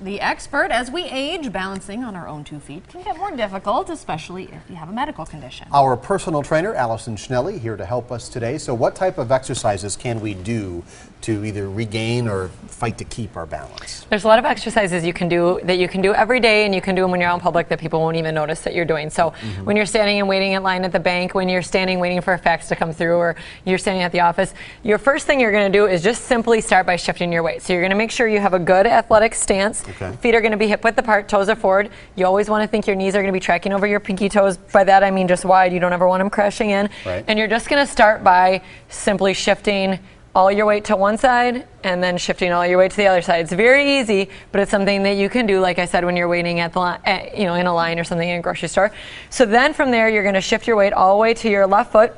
the expert. As we age, balancing on our own 2 feet can get more difficult, especially if you have a medical condition. Our personal trainer, Allison Schnelly, here to help us today. So what type of exercises can we do to either regain or fight to keep our balance? There's a lot of exercises you can do every day, and you can do them when you're out in public that people won't even notice that you're doing. So when you're standing and waiting in line at the bank, when you're standing waiting for a fax to come through, or you're standing at the office, your first thing you're going to do is just simply start by shifting your weight. So you're going to make sure you have a good athletic stance. Okay. Feet are going to be hip width apart, toes are forward. You always want to think your knees are going to be tracking over your pinky toes. By that I mean just wide. You don't ever want them crashing in. Right. And you're just going to start by simply shifting all your weight to one side and then shifting all your weight to the other side. It's very easy, but it's something that you can do, like I said, when you're waiting at the in a line or something in a grocery store. So then from there, you're going to shift your weight all the way to your left foot,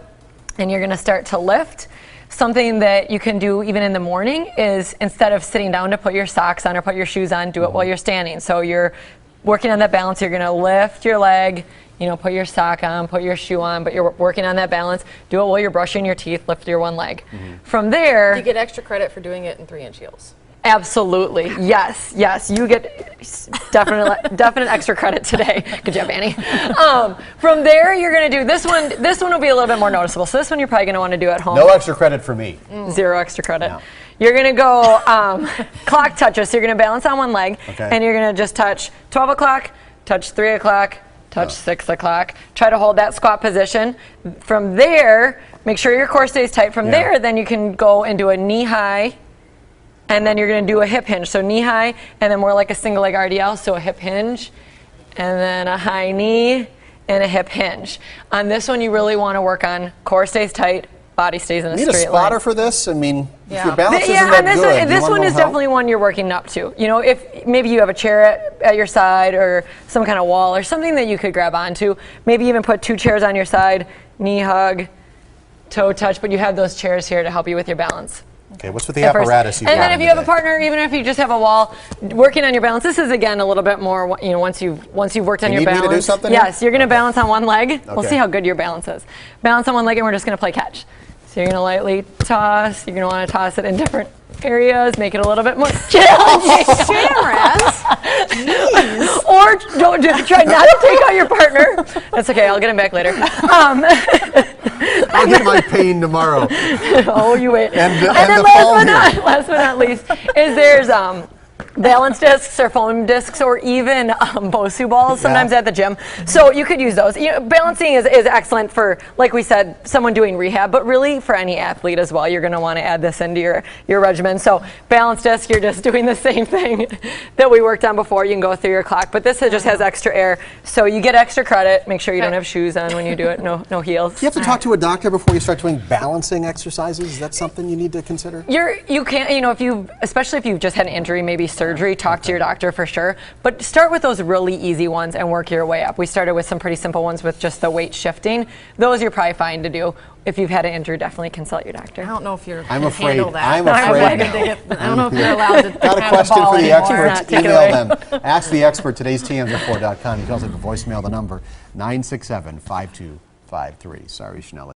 and you're going to start to lift. Something that you can do even in the morning is, instead of sitting down to put your socks on or put your shoes on, do it while you're standing. So you're working on that balance. You're going to lift your leg, put your sock on, put your shoe on, but you're working on that balance. Do it while you're brushing your teeth, lift your one leg. From there... Do you get extra credit for doing it in 3-inch heels? Absolutely, yes, you get definite extra credit today. Good job, Annie. From there, you're going to do this one. This one will be a little bit more noticeable. So this one you're probably going to want to do at home. No extra credit for me. 0 extra credit. No. You're going to go clock touches. So you're going to balance on one leg, and you're going to just touch 12 o'clock, touch 3 o'clock, touch 6 o'clock. Try to hold that squat position. From there, make sure your core stays tight. From there, then you can go into a knee high, and then you're going to do a hip hinge. So knee high, and then more like a single leg RDL. So a hip hinge, and then a high knee, and a hip hinge. On this one, you really want to work on core stays tight, body stays in a straight line. Need a spotter for this? I mean, if your balance isn't that good, this one is definitely one you're working up to. If maybe you have a chair at your side, or some kind of wall, or something that you could grab onto. Maybe even put 2 chairs on your side, knee hug, toe touch, but you have those chairs here to help you with your balance. Okay, what's with the apparatus you've got? And then if you have a partner, even if you just have a wall, working on your balance. This is again a little bit more, once you've worked on your balance. You need me to do something? Yes, you're going to balance on one leg. We'll see how good your balance is. Balance on one leg, and we're just going to play catch. So you're going to lightly toss. You're going to want to toss it in different areas, make it a little bit more challenging. Or try not to take out your partner. That's okay, I'll get him back later. I'll get my pain tomorrow. Oh, you wait. And then last but not least, is there's balance discs or foam discs, or even Bosu balls sometimes at the gym. So you could use those. Balancing is excellent for, like we said, someone doing rehab, but really for any athlete as well. You're going to want to add this into your regimen. So balance disc, you're just doing the same thing that we worked on before. You can go through your clock, but this just has extra air, so you get extra credit. Make sure you don't have shoes on when you do it. No heels. Do you have to talk to a doctor before you start doing balancing exercises? Is that something you need to consider? You can't, especially if you've just had an injury, maybe surgery, talk to your doctor for sure. But start with those really easy ones and work your way up. We started with some pretty simple ones with just the weight shifting. Those you're probably fine to do. If you've had an injury, definitely consult your doctor. I don't know if you're I'm afraid. handle that. I'm afraid. I don't know if you're allowed to Got a have question the ball for the anymore. experts? Email them. Ask the expert, today's TMZ4.com. You can also voicemail the number 967-5253. Sorry, Schnelly.